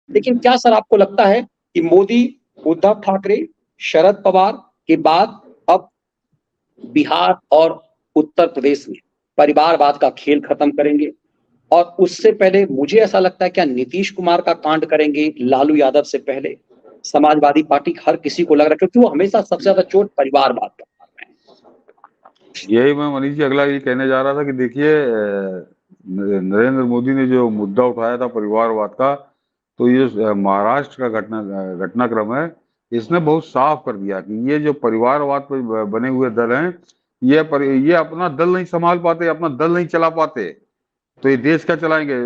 लेकिन क्या सर आपको लगता है कि मोदी, उद्धव ठाकरे, शरद पवार के बाद अब बिहार और उत्तर प्रदेश में परिवारवाद का खेल खत्म करेंगे? और उससे पहले मुझे ऐसा लगता है क्या नीतीश कुमार का कांड करेंगे लालू यादव से पहले? समाजवादी पार्टी हर किसी को लग रहा है क्योंकि वो हमेशा सबसे ज्यादा चोट परिवारवाद पर मार रहे हैं। यही मैं मनीष जी अगला ये कहने जा रहा था कि देखिए नरेंद्र मोदी ने जो मुद्दा उठाया था परिवारवाद का, तो ये महाराष्ट्र का घटनाक्रम है, इसने बहुत साफ कर दिया कि ये जो परिवारवाद पर बने हुए दल हैं, ये अपना दल नहीं संभाल पाते, अपना दल नहीं चला पाते, तो ये देश क्या चलाएंगे?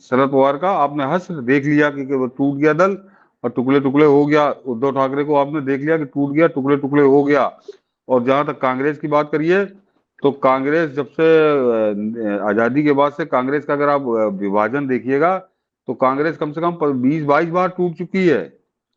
शरद पवार का आपने हश्र देख लिया कि वो टूट गया दल और टुकड़े टुकड़े हो गया। उद्धव ठाकरे को आपने देख लिया कि टूट गया, टुकड़े टुकड़े हो गया। और जहां तक कांग्रेस की बात करिए, तो कांग्रेस जब से आजादी के बाद से कांग्रेस का अगर आप विभाजन देखिएगा, तो कांग्रेस कम से कम 20-22 बार टूट चुकी है,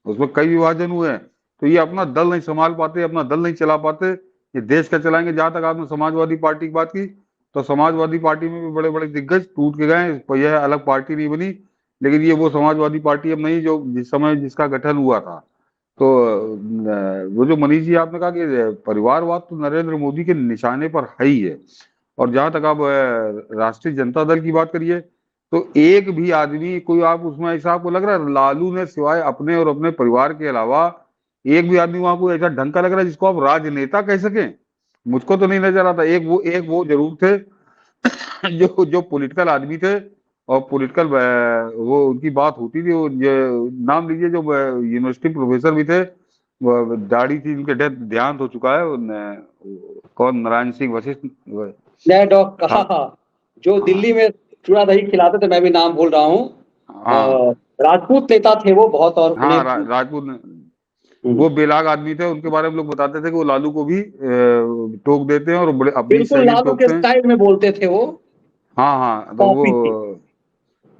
उसमें कई विभाजन हुए हैं। तो ये अपना दल नहीं संभाल पाते, अपना दल नहीं चला पाते, ये देश क्या चलाएंगे? जहां तक आपने समाजवादी पार्टी की बात की, तो समाजवादी पार्टी में भी बड़े बड़े दिग्गज टूट के गए, यह अलग पार्टी नहीं बनी, लेकिन ये वो समाजवादी पार्टी अब नहीं जो जिस समय जिसका गठन हुआ था। तो वो जो मनीष जी आपने कहा कि परिवारवाद तो नरेंद्र मोदी के निशाने पर है ही है। और जहां तक आप राष्ट्रीय जनता दल की बात करिए, तो एक भी आदमी कोई आप उसमें ऐसा आपको लग रहा है लालू ने सिवाय अपने और अपने परिवार के अलावा एक भी आदमी वहां को ऐसा ढंग का लग रहा है जिसको आप राजनेता कह सकें? मुझको तो नहीं नजर आता। एक वो जरूर थे जो जो पॉलिटिकल आदमी थे, और पॉलिटिकल वो उनकी बात होती थी, वो नाम लीजिए जो यूनिवर्सिटी प्रोफेसर भी थे, वो दाढ़ी थी, उनके डेथ देहांत हो चुका है, कौन, नारायण सिंह वशिष्ठ। हाँ जो हाँ दिल्ली में चूड़ा दही खिलाते थे, मैं भी नाम भूल रहा हूँ। हाँ राजपूत नेता थे वो बहुत, और हाँ, उन्हें राजपूत वो बेलाग आदमी थे, उनके बारे में लोग बताते थे कि वो लालू को भी टोक देते हैं और बड़े अपनी बिल्कुल शैली में लालू के टोकते हैं। स्टाइल में बोलते थे वो, हाँ हाँ, तो कॉपी थी। वो,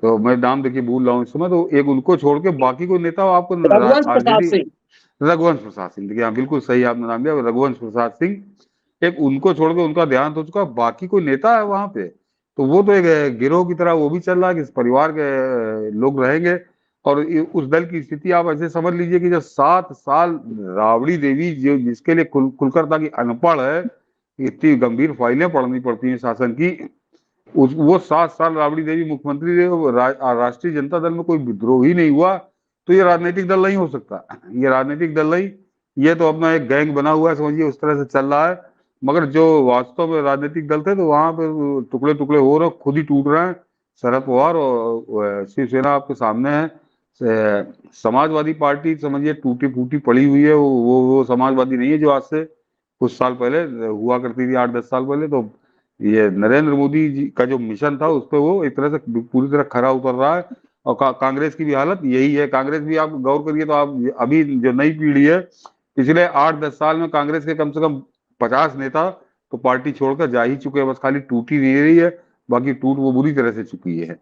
तो मैं नाम देखिए भूल रहा हूँ इस समय, तो एक उनको छोड़ के बाकी कोई नेता आपको रघुवंश प्रसाद आरजेडी, सिंह। रघुवंश प्रसाद सिंह, देखिए हाँ बिल्कुल सही आपने नाम लिया, रघुवंश प्रसाद सिंह, एक उनको छोड़ के उनका देहांत हो चुका, बाकी कोई नेता है वहां पे? तो वो तो एक गिरोह की तरह वो भी चल रहा है कि इस परिवार के लोग रहेंगे। और उस दल की स्थिति आप ऐसे समझ लीजिए कि जो 7 साल राबड़ी देवी, जो जिसके लिए खुलकर था कि अनपढ़ है, इतनी गंभीर फाइलें पढ़नी पड़ती हैं शासन की, उस वो 7 साल राबड़ी देवी मुख्यमंत्री रहे, राष्ट्रीय जनता दल में कोई विद्रोह ही नहीं हुआ, तो ये राजनीतिक दल नहीं हो सकता। ये राजनीतिक दल नहीं, ये तो अपना एक गैंग बना हुआ है, समझिए उस तरह से चल रहा है। मगर जो वास्तव में राजनीतिक दल थे, तो वहां पे टुकड़े टुकड़े हो रहे, खुद ही टूट रहे हैं। शरद पवार और शिवसेना आपके सामने है। समाजवादी पार्टी समझिए टूटी फूटी पड़ी हुई है, वो समाजवादी नहीं है जो आज से कुछ साल पहले हुआ करती थी, 8-10 साल पहले। तो ये नरेंद्र मोदी जी का जो मिशन था उस पर वो एक तरह से पूरी तरह खरा उतर रहा है। और कांग्रेस की भी हालत यही है। कांग्रेस भी आप गौर करिए तो आप अभी जो नई पीढ़ी है, पिछले 8-10 साल में कांग्रेस के कम से कम 50 नेता तो पार्टी छोड़कर जा ही चुके हैं, बस खाली टूटी नहीं रही है, बाकी टूट वो बुरी तरह से चुकी है।